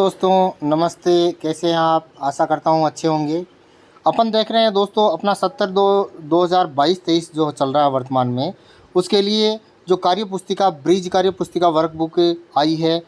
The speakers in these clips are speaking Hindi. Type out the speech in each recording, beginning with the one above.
दोस्तों नमस्ते, कैसे हैं आप? आशा करता हूँ अच्छे होंगे। अपन देख रहे हैं दोस्तों अपना 70-2 2022-23 जो चल रहा है वर्तमान में, उसके लिए जो कार्य पुस्तिका ब्रिज कार्य पुस्तिका वर्क बुक आई है,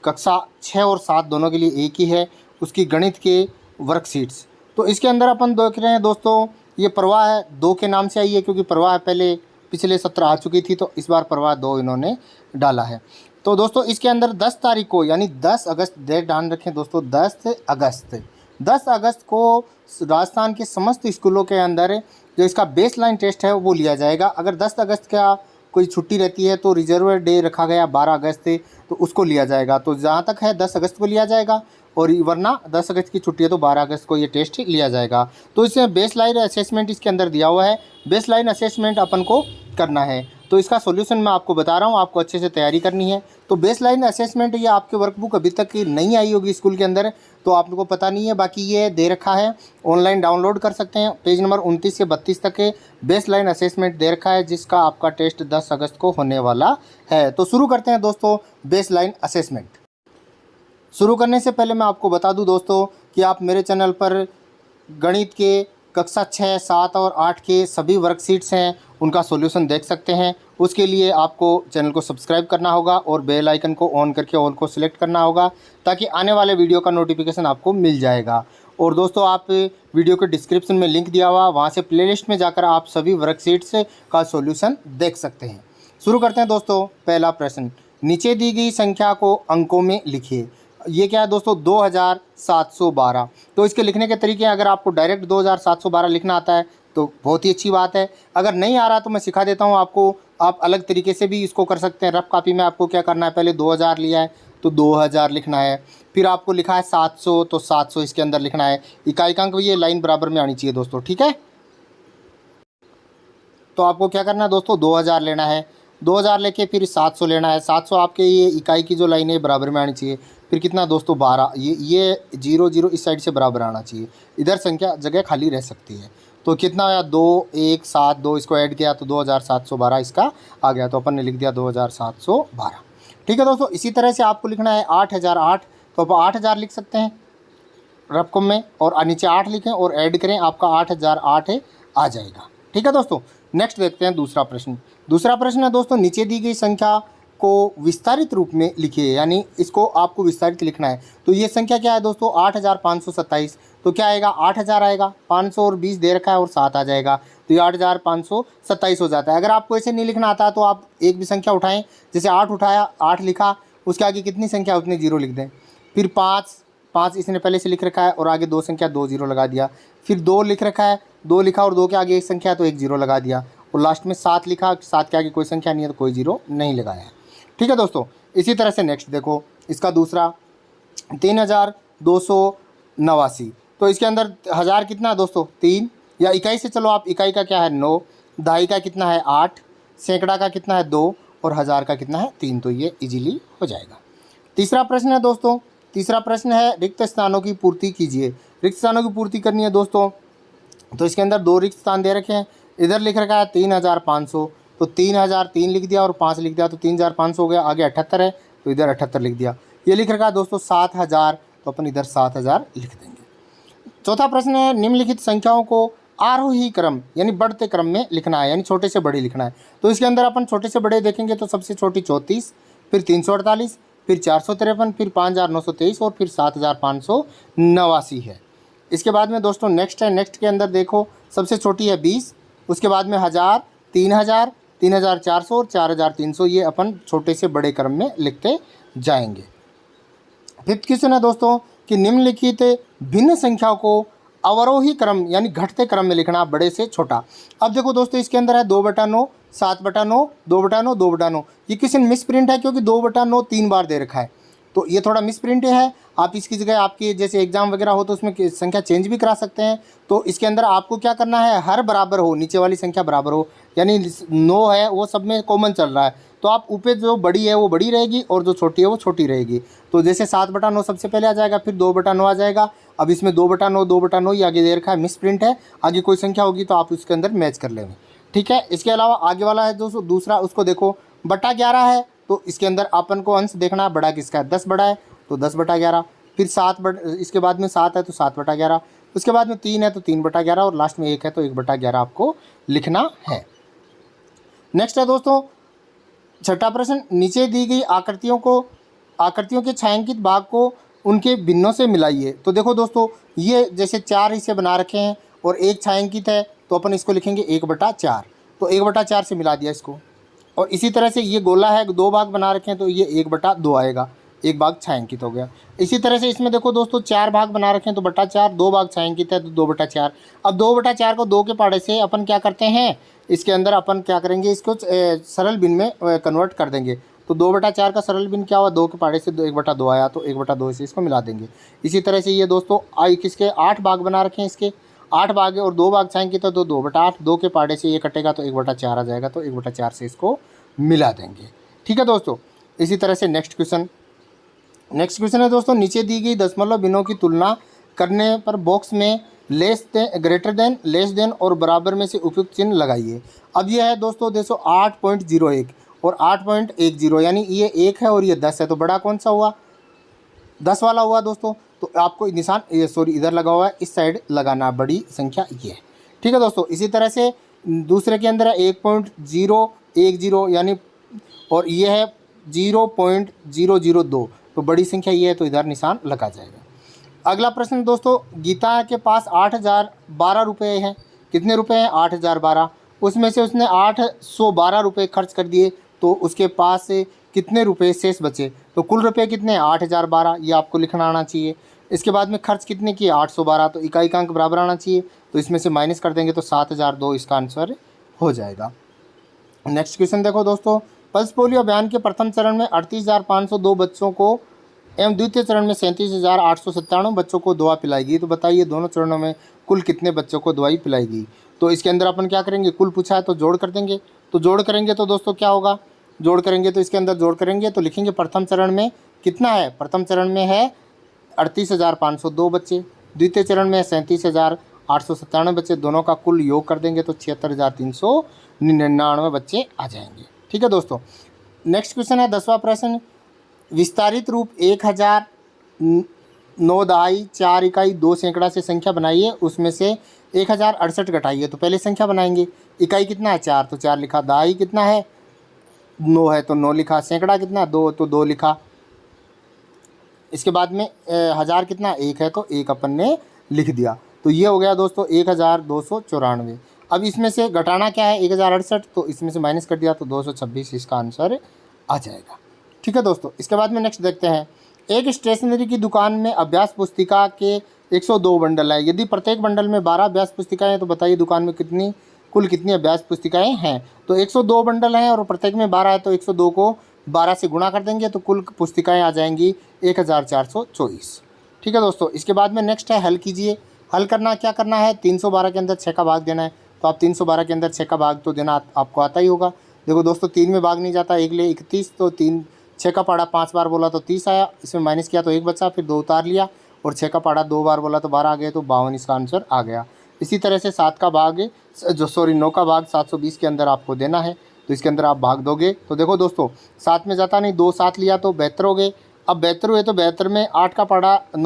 कक्षा 6 और 7 दोनों के लिए एक ही है, उसकी गणित के वर्कशीट्स। तो इसके अंदर अपन देख रहे हैं दोस्तों, ये प्रवाह 2 के नाम से आई है क्योंकि प्रवाह पहले पिछले सत्र आ चुकी थी, तो इस बार प्रवाह 2 इन्होंने डाला है। तो दोस्तों इसके अंदर 10 तारीख को यानी 10 अगस्त, डेट ध्यान रखें दोस्तों, 10 अगस्त को राजस्थान के समस्त स्कूलों के अंदर जो इसका बेस लाइन टेस्ट है वो लिया जाएगा। अगर 10 अगस्त का कोई छुट्टी रहती है तो रिजर्व डे रखा गया 12 अगस्त से, तो उसको लिया जाएगा। तो जहाँ तक है 10 अगस्त को लिया जाएगा, और वरना 10 अगस्त की छुट्टी है तो 12 अगस्त को ये टेस्ट लिया जाएगा। तो इसमें बेस लाइन असेसमेंट इसके अंदर दिया हुआ है, बेस लाइन असेसमेंट अपन को करना है। तो इसका सॉल्यूशन मैं आपको बता रहा हूँ, आपको अच्छे से तैयारी करनी है। तो बेस लाइन असेसमेंट ये आपके वर्कबुक अभी तक नहीं आई होगी स्कूल के अंदर, तो आप लोगों को पता नहीं है, बाकी ये दे रखा है, ऑनलाइन डाउनलोड कर सकते हैं। पेज नंबर 29 से 32 तक बेस लाइन असेसमेंट दे रखा है, जिसका आपका टेस्ट 10 अगस्त को होने वाला है। तो शुरू करते हैं दोस्तों बेस लाइन असेसमेंट। शुरू करने से पहले मैं आपको बता दूं दोस्तों कि आप मेरे चैनल पर गणित के कक्षा 6, 7 और 8 के सभी वर्कशीट्स हैं, उनका सॉल्यूशन देख सकते हैं। उसके लिए आपको चैनल को सब्सक्राइब करना होगा और बेल आइकन को ऑन करके ऑल को सिलेक्ट करना होगा, ताकि आने वाले वीडियो का नोटिफिकेशन आपको मिल जाएगा। और दोस्तों आप वीडियो के डिस्क्रिप्शन में लिंक दिया हुआ, वहाँ से प्लेलिस्ट में जाकर आप सभी वर्कशीट्स का सॉल्यूशन देख सकते हैं। शुरू करते हैं दोस्तों। पहला प्रश्न, नीचे दी गई संख्या को अंकों में लिखिए। ये क्या है दोस्तों? 2712। तो इसके लिखने के तरीके, अगर आपको डायरेक्ट 2712 लिखना आता है तो बहुत ही अच्छी बात है। अगर नहीं आ रहा तो मैं सिखा देता हूँ आपको, आप अलग तरीके से भी इसको कर सकते हैं। रफ कॉपी में आपको क्या करना है, पहले 2000 लिया है तो 2000 लिखना है, फिर आपको लिखा है 700 तो 700 इसके अंदर लिखना है। इकाइकांक ये लाइन बराबर में आनी चाहिए दोस्तों, ठीक है। तो आपको क्या करना है दोस्तों, 2000 लेना है, 2000 लेके फिर 700 लेना है। 700 आपके ये इकाई की जो लाइन है बराबर में आनी चाहिए। फिर कितना दोस्तों, 12। ये 0 0 इस साइड से बराबर आना चाहिए, इधर संख्या जगह खाली रह सकती है। तो कितना आया, 2 1 7 2, इसको ऐड किया तो 2712 इसका आ गया। तो अपन ने लिख दिया 2712, ठीक है दोस्तों। इसी तरह से आपको लिखना है 8008, तो आप 8000 लिख सकते हैं रकम में, और नीचे 8 लिखें और ऐड करें, आपका 8008 आ जाएगा, ठीक है दोस्तों। नेक्स्ट देखते हैं दूसरा प्रश्न। दूसरा प्रश्न है दोस्तों, नीचे दी गई संख्या को विस्तारित रूप में लिखिए, यानी इसको आपको विस्तारित लिखना है। तो ये संख्या क्या है दोस्तों, 8527। तो क्या आएगा, 8000 आएगा, 500 और 20 दे रखा है और 7 आ जाएगा, तो ये 8527 हो जाता है। अगर आपको ऐसे नहीं लिखना आता तो आप एक भी संख्या उठाएं, जैसे 8 उठाया, 8 लिखा, उसके आगे कितनी संख्या उतने 0 लिख दें। फिर 5 इसने पहले से लिख रखा है और आगे 2 संख्या, 2 0 लगा दिया। फिर 2 लिख रखा है, 2 लिखा और 2 के आगे एक संख्या तो 1 0 लगा दिया। और लास्ट में 7 लिखा, 7 के आगे कोई संख्या नहीं है तो कोई 0 नहीं लगाया है, ठीक है दोस्तों। इसी तरह से नेक्स्ट देखो, इसका दूसरा 3289। तो इसके अंदर हज़ार कितना है दोस्तों, 3, या इकाई से चलो आप, इकाई का क्या है 9, दहाई का कितना है 8, सैकड़ा का कितना है 2, और हज़ार का कितना है 3। तो ये इजीली हो जाएगा। तीसरा प्रश्न है दोस्तों, तीसरा प्रश्न है, रिक्त स्थानों की पूर्ति कीजिए। रिक्त स्थानों की पूर्ति करनी है दोस्तों, तो इसके अंदर 2 रिक्त स्थान दे रखे हैं। इधर लिख रखा है 3500, तो 3003 लिख दिया और 5 लिख दिया, तो 3500 हो गया। आगे 78 है तो इधर 78 लिख दिया। ये लिख रखा है दोस्तों 7000, तो अपन इधर 7000 लिख देंगे। चौथा प्रश्न है, निम्नलिखित संख्याओं को आरोही क्रम यानी बढ़ते क्रम में लिखना है, यानी छोटे से बड़े लिखना है। तो इसके अंदर अपन छोटे से बड़े देखेंगे तो सबसे छोटी 34, फिर 348, फिर 453, फिर 5923 और फिर 7589 है। इसके बाद में दोस्तों नेक्स्ट है, नेक्स्ट के अंदर देखो सबसे छोटी है 20, उसके बाद में 1000, 3000, 3400 और 4300। ये अपन छोटे से बड़े क्रम में लिखते जाएंगे। फिफ्थ क्वेश्चन है दोस्तों कि निम्नलिखित भिन्न संख्याओं को अवरोही क्रम यानी घटते क्रम में लिखना, बड़े से छोटा। अब देखो दोस्तों इसके अंदर है 2/9, 7/9, 2/9, 2/9। ये क्वेश्चन मिस प्रिंट है क्योंकि 2/9 3 बार दे रखा है, तो ये थोड़ा मिस प्रिंट है। आप इसकी जगह आपकी जैसे एग्जाम वगैरह हो तो उसमें संख्या चेंज भी करा सकते हैं। तो इसके अंदर आपको क्या करना है, हर बराबर हो, नीचे वाली संख्या बराबर हो, यानी 9 है वो सब में कॉमन चल रहा है, तो आप ऊपर जो बड़ी है वो बड़ी रहेगी और जो छोटी है वो छोटी रहेगी। तो जैसे 7/9 सबसे पहले आ जाएगा, फिर 2/9 आ जाएगा। अब इसमें 2/9, 2/9 ये आगे दे रखा है, मिस प्रिंट है। आगे कोई संख्या होगी तो आप उसके अंदर मैच कर लेंगे, ठीक है। इसके अलावा आगे वाला है जो दूसरा, उसको देखो बटा 11 है, तो इसके अंदर अपन को अंश देखना है बड़ा किसका है, 10 बड़ा है तो 10/11। फिर इसके बाद में 7 है तो 7/11, उसके बाद में 3 है तो 3/11 और लास्ट में 1 है तो 1/11 आपको लिखना है। नेक्स्ट है दोस्तों छठा प्रश्न, नीचे दी गई आकृतियों के छायांकित भाग को उनके भिन्नों से मिलाइए। तो देखो दोस्तों, ये जैसे 4 हिस्से बना रखे हैं और एक छायांकित है तो अपन इसको लिखेंगे 1/4, तो 1/4 से मिला दिया इसको। और इसी तरह से ये गोला है, 2 भाग बना रखे हैं तो ये 1/2 आएगा, एक भाग छायांकित हो गया। इसी तरह से इसमें देखो दोस्तों 4 भाग बना रखे हैं तो 4, 2 भाग छायांकित है तो 2/4। अब 2/4 को 2 के पहाड़े से अपन क्या करते हैं, इसके अंदर अपन क्या करेंगे, इसको सरल भिन्न में कन्वर्ट कर देंगे। तो 2/4 का सरल भिन्न क्या हुआ, 2 के पहाड़े से 1/2 आया तो 1/2 से इसको मिला देंगे। इसी तरह से ये दोस्तों किसके 8 भाग बना रखे हैं, इसके 8 भाग है और 2 भाग छायांकित है तो 2/8, 2 के पहाड़े से ये कटेगा तो 1/4 आ जाएगा, तो 1/4 से इसको मिला देंगे। ठीक है दोस्तों। इसी तरह से नेक्स्ट क्वेश्चन है दोस्तों, नीचे दी गई दशमलव भिन्नों की तुलना करने पर बॉक्स में less than, greater than, less than और बराबर में से उपयुक्त चिन्ह लगाइए। अब ये है दोस्तों देखो 8.01 और 8.10, यानी ये 1 है और ये 10 है, तो बड़ा कौन सा हुआ, 10 वाला हुआ दोस्तों। तो आपको निशान इधर लगा हुआ है, इस साइड लगाना, बड़ी संख्या ये है। ठीक है दोस्तों। इसी तरह से दूसरे के अंदर है 1.010 यानी, और ये है 0.002, तो बड़ी संख्या ये है तो इधर निशान लगा जाएगा। अगला प्रश्न दोस्तों, गीता के पास 8,012 रुपये हैं। कितने रुपए हैं, 8,012। उसमें से उसने 812 रुपये खर्च कर दिए, तो उसके पास से कितने रुपए शेष बचे। तो कुल रुपए कितने हैं, 8,012, ये आपको लिखना आना चाहिए। इसके बाद में खर्च कितने किए, 812, तो इकाई का अंक बराबर आना चाहिए, तो इसमें से माइनस कर देंगे तो 7,002 इसका आंसर हो जाएगा। नेक्स्ट क्वेश्चन देखो दोस्तों, पल्स पोलियो अभियान के प्रथम चरण में 38,502 बच्चों को एवं द्वितीय चरण में 37,897 बच्चों को दवा पिलाई गई। तो बताइए दोनों चरणों में कुल कितने बच्चों को दवाई पिलाई गई। तो इसके अंदर अपन क्या करेंगे, कुल पूछा है तो जोड़ कर देंगे। तो जोड़ करेंगे तो दोस्तों क्या होगा, जोड़ करेंगे तो इसके अंदर जोड़ करेंगे तो लिखेंगे प्रथम चरण में कितना है, प्रथम चरण में है 38,502 बच्चे, द्वितीय चरण में 37,897 बच्चे, दोनों का कुल योग कर देंगे तो 76,399 बच्चे आ जाएंगे। ठीक है दोस्तों। नेक्स्ट क्वेश्चन है 10वां प्रश्न, विस्तारित रूप 1000 9 4 इकाई 2 सैकड़ा से संख्या बनाइए, उसमें से 1068 घटाइए। तो पहले संख्या बनाएंगे, इकाई कितना है 4 तो 4 लिखा, दहाई कितना है 9 है तो 9 लिखा, सैकड़ा कितना 2 तो 2 लिखा। इसके बाद में 1000 कितना 1 है तो 1 अपन ने लिख दिया। तो ये हो गया दोस्तों 1294। अब इसमें से घटाना क्या है 1068, तो इसमें से माइनस कर दिया तो 226 इसका आंसर आ जाएगा। ठीक है दोस्तों। इसके बाद में नेक्स्ट देखते हैं, एक स्टेशनरी की दुकान में अभ्यास पुस्तिका के 102 बंडल है। यदि प्रत्येक बंडल में 12 अभ्यास पुस्तिकाएं हैं तो बताइए दुकान में कुल कितनी अभ्यास पुस्तिकाएं हैं। तो 102 बंडल हैं और प्रत्येक में 12 है तो 102 को 12 से गुणा कर देंगे तो कुल पुस्तिकाएं आ जाएंगी 1424। ठीक है दोस्तों। इसके बाद में नेक्स्ट है हल कीजिए। हल करना क्या करना है, 312 के अंदर 6 का भाग देना है। तो आप 312 के अंदर 6 का भाग तो देना आपको आता ही होगा। देखो दोस्तों 3 में भाग नहीं जाता, 1 ले 31, तो 6 का पाड़ा 5 बार बोला तो 30 आया, इसमें माइनस किया तो 1 बचा, फिर 2 उतार लिया, और 6 का पाड़ा 2 बार बोला तो 12 आ गए, तो 52 इसका आंसर आ गया। इसी तरह से 9 का भाग 720 के अंदर आपको देना है, तो इसके अंदर आप भाग दोगे। तो देखो दोस्तों 7 में जाता नहीं, 2 7 लिया तो 72 हो गए। अब 72 हुए तो 72 में 9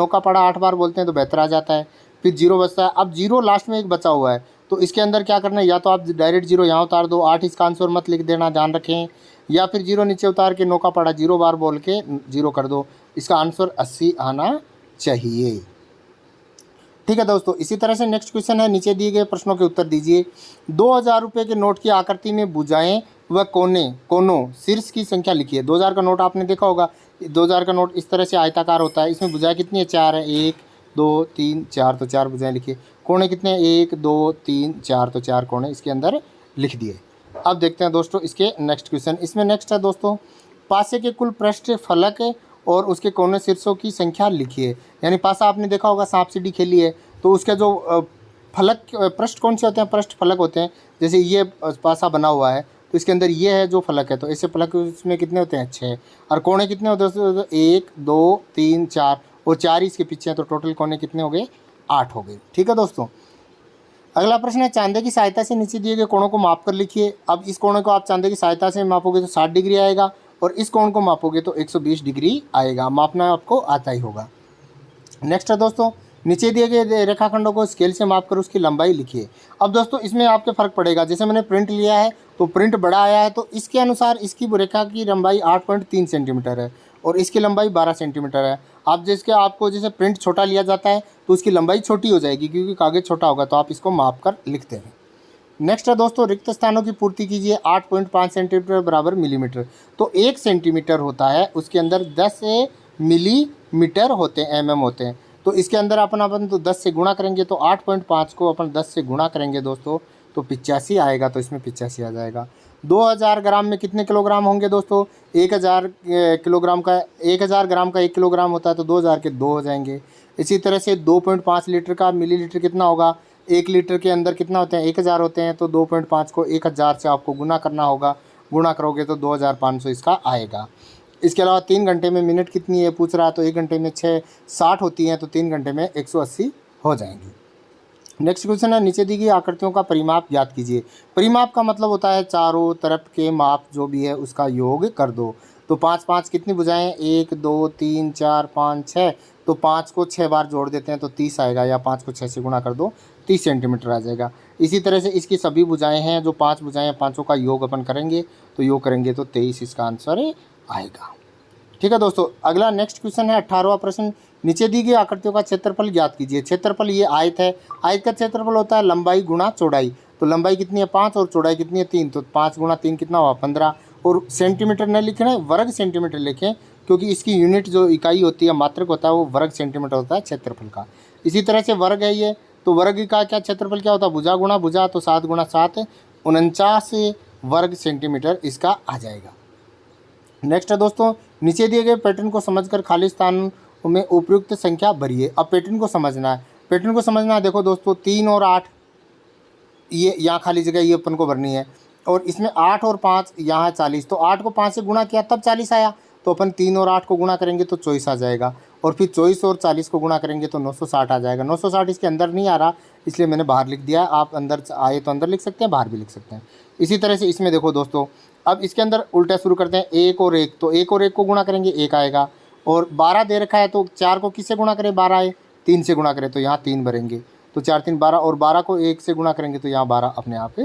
का पाड़ा 8 बार बोलते हैं तो 72 आ जाता है, फिर 0 बचता है। अब 0 लास्ट में एक बचा हुआ है, तो इसके अंदर क्या करना है, या तो आप डायरेक्ट 0 यहाँ उतार दो, 8 इसका आंसर मत लिख देना, ध्यान रखें, या फिर 0 नीचे उतार के 9 का पाड़ा 0 बार बोल के 0 कर दो, इसका आंसर 80 आना चाहिए। ठीक है दोस्तों। इसी तरह से नेक्स्ट क्वेश्चन है, नीचे दिए गए प्रश्नों के उत्तर दीजिए। 2000 रुपये के नोट की आकृति में भुजाएं व कोनों शीर्ष की संख्या लिखिए। 2000 का नोट आपने देखा होगा, 2000 का नोट इस तरह से आयताकार होता है, इसमें भुजाएं कितनी है 4 है, 1 2 3 4, तो 4 भुजाएं लिखिए। कोने कितने हैं 1 2 3 4, तो 4 कोने इसके अंदर लिख दिए। अब देखते हैं दोस्तों इसके नेक्स्ट क्वेश्चन। इसमें नेक्स्ट है दोस्तों, पासे के कुल पृष्ठ फलक और उसके कोने शीर्षों की संख्या लिखिए। यानी पासा आपने देखा होगा, सांप सीढ़ी खेली है, तो उसके जो फलक पृष्ठ कौन से होते हैं, पृष्ठ फलक होते हैं। जैसे ये पासा बना हुआ है तो इसके अंदर ये है जो फलक है, तो ऐसे फलक इसमें कितने होते हैं 6, और कोने कितने होते हैं 1 2 3 4, और 4 ही इसके पीछे हैं, तो टोटल कोने कितने हो गए 8 हो गए। ठीक है दोस्तों। अगला प्रश्न है, चांदे की सहायता से नीचे दिए गए कोणों को माप कर लिखिए। अब इस कोणे को आप चांदे की सहायता से मापोगे तो 60 डिग्री आएगा, और इस कोण को मापोगे तो 120 डिग्री आएगा। मापना आपको आता ही होगा। नेक्स्ट है दोस्तों, नीचे दिए गए रेखाखंडों को स्केल से माप कर उसकी लंबाई लिखिए। अब दोस्तों इसमें आपके फ़र्क पड़ेगा, जैसे मैंने प्रिंट लिया है तो प्रिंट बड़ा आया है, तो इसके अनुसार इसकी रेखा की लंबाई 8.3 सेंटीमीटर है और इसकी लंबाई 12 सेंटीमीटर है। आप जिसके आपको जैसे प्रिंट छोटा लिया जाता है तो उसकी लंबाई छोटी हो जाएगी क्योंकि कागज़ छोटा होगा, तो आप इसको माप कर लिखते हैं। नेक्स्ट है दोस्तों, रिक्त स्थानों की पूर्ति कीजिए। 8.5 सेंटीमीटर बराबर मिलीमीटर, तो 1 सेंटीमीटर होता है उसके अंदर 10 मिलीमीटर होते हैं, mm होते हैं। तो इसके अंदर अपन तो 10 से गुणा करेंगे, तो 8.5 को अपन 10 से गुणा करेंगे दोस्तों तो 85 आएगा, तो इसमें 85 आ जाएगा। 2000 ग्राम में कितने किलोग्राम होंगे दोस्तों? 1000 किलोग्राम का 1000 ग्राम का 1 किलोग्राम होता है, तो 2000 के 2 हो जाएंगे। इसी तरह से 2.5 लीटर का मिलीलीटर कितना होगा? 1 लीटर के अंदर कितना होते हैं? 1000 होते हैं, तो 2.5 को 1000 से आपको गुना करना होगा। गुणा करोगे तो 2500 इसका आएगा। इसके अलावा 3 घंटे में मिनट कितनी है पूछ रहा है, तो 1 घंटे में 60 होती हैं, तो 3 घंटे में 180 हो जाएंगी। नेक्स्ट क्वेश्चन है, नीचे दी गई आकृतियों का परिमाप ज्ञात कीजिए। परिमाप का मतलब होता है चारों तरफ के माप जो भी है उसका योग कर दो। तो 5 5 कितनी भुजाएं? 1 2 3 4 5 6, तो 5 को 6 बार जोड़ देते हैं तो 30 आएगा, या 5 को 6 से गुणा कर दो 30 सेंटीमीटर आ जाएगा। इसी तरह से इसकी सभी भुजाएं हैं, जो 5 भुजाएं हैं, पाँचों का योग अपन करेंगे, तो योग करेंगे तो 23 इसका आंसर आएगा। ठीक है दोस्तों, अगला नेक्स्ट क्वेश्चन है 18वां प्रश्न, नीचे दी गई आकृतियों का क्षेत्रफल ज्ञात कीजिए। क्षेत्रफल, ये आयत है, आयत का क्षेत्रफल होता है लंबाई गुणा चौड़ाई। तो लंबाई कितनी है? 5 और चौड़ाई कितनी है? 3, तो 5 गुणा 3 कितना हुआ? 15। और सेंटीमीटर न लिखें, वर्ग सेंटीमीटर लिखें, क्योंकि इसकी यूनिट जो इकाई होती है, मात्रक होता है, वो वर्ग सेंटीमीटर होता है क्षेत्रफल का। इसी तरह से वर्ग है ये, तो वर्ग का क्या क्षेत्रफल क्या होता है? भुजा गुणा भुजा, तो 7 गुणा 7 49 वर्ग सेंटीमीटर इसका आ जाएगा। नेक्स्ट है दोस्तों, नीचे दिए गए पैटर्न को समझकर खाली स्थान में उपयुक्त संख्या भरिए। अब पैटर्न को समझना है, पैटर्न को समझना है। देखो दोस्तों, 3 और 8 ये यहाँ खाली जगह ये अपन को भरनी है, और इसमें 8 और 5 यहाँ 40, तो 8 को 5 से गुणा किया तब 40 आया, तो अपन 3 और 8 को गुणा करेंगे तो 24 आ जाएगा, और फिर 24 और 40 को गुणा करेंगे तो 960 आ जाएगा। 960 इसके अंदर नहीं आ रहा, इसलिए मैंने बाहर लिख दिया। आप अंदर आए तो अंदर लिख सकते हैं, बाहर भी लिख सकते हैं। इसी तरह से इसमें देखो दोस्तों, अब इसके अंदर उल्टा शुरू करते हैं। 1 और 1, तो 1 और 1 को गुणा करेंगे 1 आएगा, और 12 दे रखा है, तो 4 को किससे गुणा करें? 12 आए, 3 से गुणा करें तो यहाँ 3 भरेंगे, तो 4 3 12, और 12 को 1 से गुणा करेंगे तो यहाँ 12 अपने आप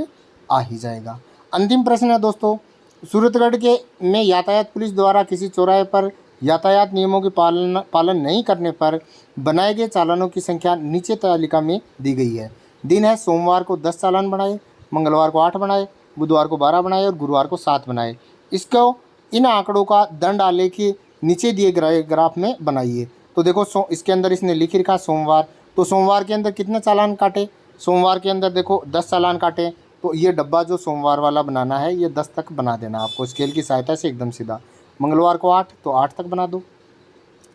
आ ही जाएगा। अंतिम प्रश्न है दोस्तों, सूरतगढ़ के में यातायात पुलिस द्वारा किसी चौराहे पर यातायात नियमों के पालन नहीं करने पर बनाए गए चालानों की संख्या नीचे तालिका में दी गई है। दिन है, सोमवार को 10 चालान बनाए, मंगलवार को 8 बनाए, बुधवार को 12 बनाए और गुरुवार को 7 बनाए। इसको इन आंकड़ों का दंड आलेख नीचे दिए ग्राफ में बनाइए। तो देखो इसके अंदर इसने लिख रखा सोमवार, तो सोमवार के अंदर कितने चालान काटे? सोमवार के अंदर देखो 10 चालान काटे, तो ये डब्बा जो सोमवार वाला बनाना है ये 10 तक बना देना आपको स्केल की सहायता से, एकदम सीधा। मंगलवार को 8, तो 8 तक बना दो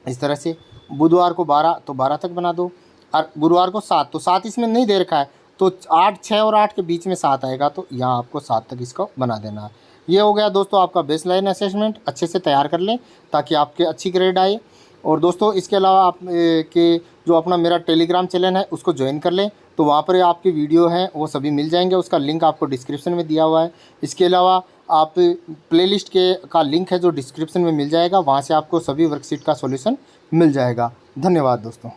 इस तरह से। बुधवार को 12, तो 12 तक बना दो, और गुरुवार को 7, तो 7 इसमें नहीं दे रखा है, तो 8 6 और 8 के बीच में 7 आएगा, तो यहाँ आपको 7 तक इसको बना देना है। ये हो गया दोस्तों आपका बेसलाइन असेसमेंट, अच्छे से तैयार कर लें ताकि आपके अच्छी ग्रेड आए। और दोस्तों इसके अलावा आप के जो अपना मेरा टेलीग्राम चैनल है उसको ज्वाइन कर लें, तो वहाँ पर आपके वीडियो हैं वो सभी मिल जाएंगे, उसका लिंक आपको डिस्क्रिप्शन में दिया हुआ है। इसके अलावा आप प्लेलिस्ट का लिंक है जो डिस्क्रिप्शन में मिल जाएगा, वहाँ से आपको सभी वर्कशीट का सॉल्यूशन मिल जाएगा। धन्यवाद दोस्तों।